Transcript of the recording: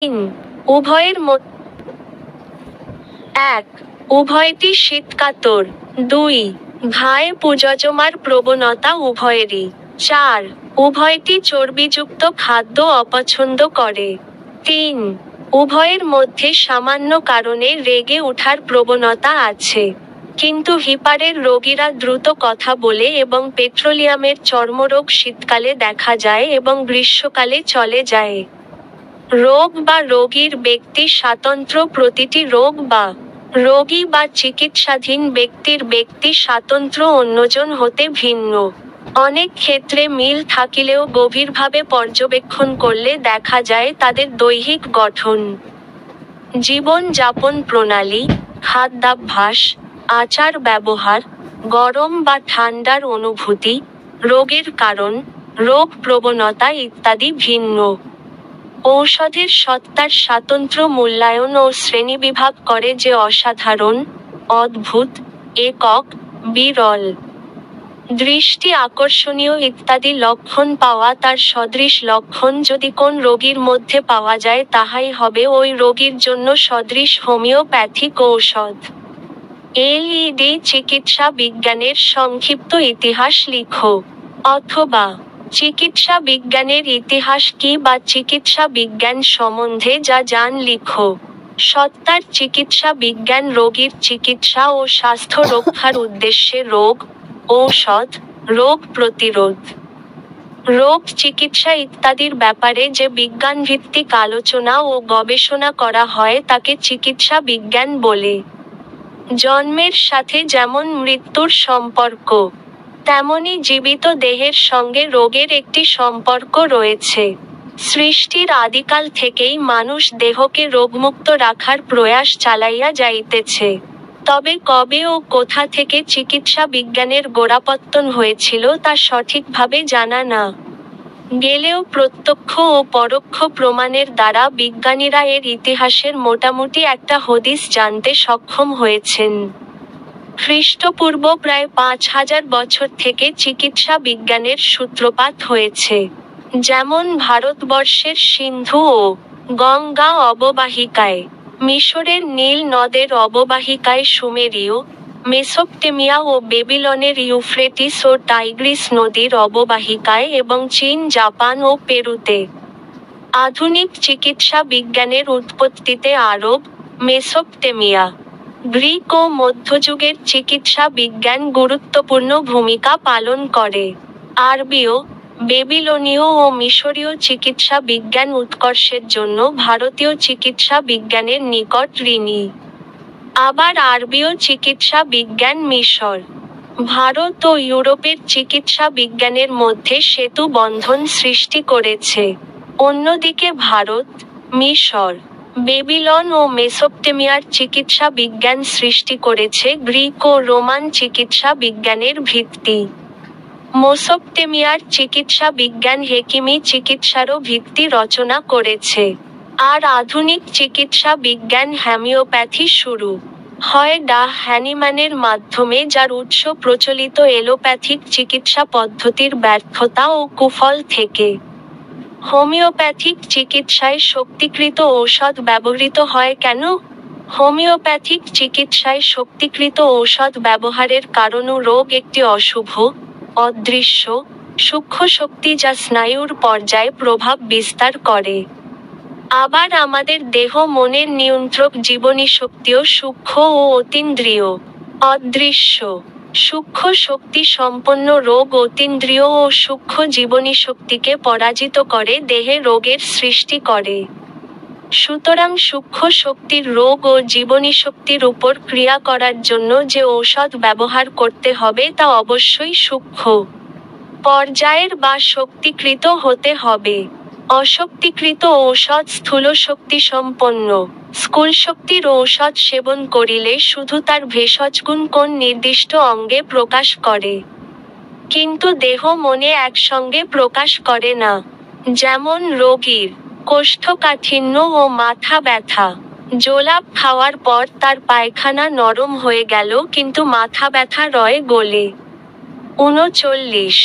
তিন, উভয়ের মধ্যে 1. উভয়টি শীতকাতর। 2. ঘায়ে পুজোজমার প্রবণতা উভয়েরই। 4. উভয়টি চর্বিযুক্ত খাদ্য অপছন্দ করে। 3. উভয়ের মধ্যে সামান্য কারণে রেগে ওঠার প্রবণতা আছে। কিন্তু হিপারের রোগীরা দ্রুত কথা বলে এবং পেট্রোলিয়ামের চর্মরোগ শীতকালে দেখা যায় এবং গ্রীষ্মকালে চলে যায়। রোগ বা রোগীর ব্যক্তি স্বাতন্ত্র্য প্রতিটি রোগ বা রোগী বা চিকিৎসাধীন ব্যক্তির ব্যক্তি স্বাতন্ত্র্য অন্যজন হতে ভিন্ন। অনেক ক্ষেত্রে মিল থাকিলেও গভীরভাবে পর্যবেক্ষণ করলে দেখা যায় তাদের দৈহিক গঠন, জীবন যাপন প্রণালী, খাদ্যাভ্যাস, আচার ব্যবহার, গরম বা ঠান্ডার অনুভূতি, রোগের কারণ, রোগ প্রবণতা ইত্যাদি ভিন্ন। ঔষধের সত্তার স্বাতন্ত্র্য মূল্যায়ন ও শ্রেণীবিভাগ করে যে অসাধারণ, অদ্ভুত, একক, বিরল, দৃষ্টি আকর্ষণীয় ইত্যাদি লক্ষণ পাওয়া তার সদৃশ লক্ষণ যদি কোন রোগীর মধ্যে পাওয়া যায় তাহাই হবে ওই রোগীর জন্য সদৃশ হোমিওপ্যাথিক ঔষধ। এলইডি চিকিৎসা বিজ্ঞানের সংক্ষিপ্ত ইতিহাস লিখো। অথবা চিকিৎসা বিজ্ঞানের ইতিহাস কি বা চিকিৎসা বিজ্ঞান সম্বন্ধে যা জান লিখো। সত্তার চিকিৎসা বিজ্ঞান রোগীর চিকিৎসা ও স্বাস্থ্য রক্ষার উদ্দেশ্যে রোগ, ঔষধ, রোগ প্রতিরোধ, রোগ চিকিৎসা ইত্যাদির ব্যাপারে যে বিজ্ঞানভিত্তিক আলোচনা ও গবেষণা করা হয় তাকে চিকিৎসা বিজ্ঞান বলে। জন্মের সাথে যেমন মৃত্যুর সম্পর্ক, তেমনি জীবিত দেহের সঙ্গে রোগের একটি সম্পর্ক রয়েছে। সৃষ্টির আদিকাল থেকেই মানুষ দেহকে রোগমুক্ত রাখার প্রয়াস চালাইয়া যাইতেছে। তবে কবে ও কোথা থেকে চিকিৎসা বিজ্ঞানের গোড়াপত্তন হয়েছিল তা সঠিকভাবে জানা না গেলেও প্রত্যক্ষ ও পরোক্ষ প্রমাণের দ্বারা বিজ্ঞানীরা এর ইতিহাসের মোটামুটি একটা হদিস জানতে সক্ষম হয়েছেন। খ্রিস্টপূর্ব প্রায় 5000 বছর থেকে চিকিৎসা বিজ্ঞানের সূত্রপাত হয়েছে। যেমন ভারতবর্ষের সিন্ধু ও গঙ্গা অববাহিকায়, মিশরের নীল নদের অববাহিকায় সুমেরীয়, মেসোপটেমিয়া ও বেবিলনের ইউফ্রেটিস ও টাইগ্রিস নদীর অববাহিকায় এবং চীন, জাপান ও পেরুতে। আধুনিক চিকিৎসা বিজ্ঞানের উৎপত্তিতে আরব, মেসোপটেমিয়া, গ্রিক ও মধ্যযুগের চিকিৎসা বিজ্ঞান গুরুত্বপূর্ণ ভূমিকা পালন করে। আরবীয়, বেবিলনীয় ও মিশরীয় চিকিৎসা বিজ্ঞান উৎকর্ষের জন্য ভারতীয় চিকিৎসা বিজ্ঞানের নিকট ঋণী। আবার আরবীয় চিকিৎসা বিজ্ঞান মিশর, ভারত ও ইউরোপের চিকিৎসা বিজ্ঞানের মধ্যে সেতু বন্ধন সৃষ্টি করেছে। অন্যদিকে ভারত, মিশর, বেবিলন ও মেসোপটেমিয়ার চিকিৎসা বিজ্ঞান সৃষ্টি করেছে গ্রিক ও রোমান চিকিৎসা বিজ্ঞানের ভিত্তি। মেসোপটেমিয়ার চিকিৎসা বিজ্ঞান হেকিমি চিকিৎসারও ভিত্তি রচনা করেছে। আর আধুনিক চিকিৎসা বিজ্ঞান হোমিওপ্যাথি শুরু হয় ডা হ্যানিম্যানের মাধ্যমে, যার উৎস প্রচলিত এলোপ্যাথিক চিকিৎসা পদ্ধতির ব্যর্থতা ও কুফল থেকে। হোমিওপ্যাথিক চিকিৎসায় শক্তিকৃত ঔষধ ব্যবহৃত হয় কেন? হোমিওপ্যাথিক চিকিৎসায় শক্তিকৃত ঔষধ ব্যবহারের কারণও রোগ একটি অশুভ, অদৃশ্য, সূক্ষ্ম শক্তি যা স্নায়ুর পর্যায়ে প্রভাব বিস্তার করে। আবার আমাদের দেহ মনের নিয়ন্ত্রক জীবনী শক্তিও সূক্ষ্ম ও অতীন্দ্রিয়। অদৃশ্য, সূক্ষ্ম শক্তি সম্পন্ন রোগ অতীন্দ্রিয় ও সূক্ষ্ম জীবনী শক্তিকে পরাজিত করে দেহে রোগের সৃষ্টি করে। সুতরাং সূক্ষ্ম শক্তির রোগ ও জীবনী শক্তির উপর ক্রিয়া করার জন্য যে ঔষধ ব্যবহার করতে হবে তা অবশ্যই সূক্ষ্ম পর্যায়ের বা শক্তিকৃত হতে হবে। অশক্তিকৃত ঔষধ স্থূল শক্তি সম্পন্ন। স্থূলশক্তির ঔষধ সেবন করিলে শুধু তার ভেষজগুণ কোন নির্দিষ্ট অঙ্গে প্রকাশ করে, কিন্তু দেহ মনে একসঙ্গে প্রকাশ করে না। যেমন রোগীর কোষ্ঠকাঠিন্য ও মাথা ব্যথা। জোলাপ খাওয়ার পর তার পায়খানা নরম হয়ে গেল কিন্তু মাথা ব্যথা রয়ে গলে। 39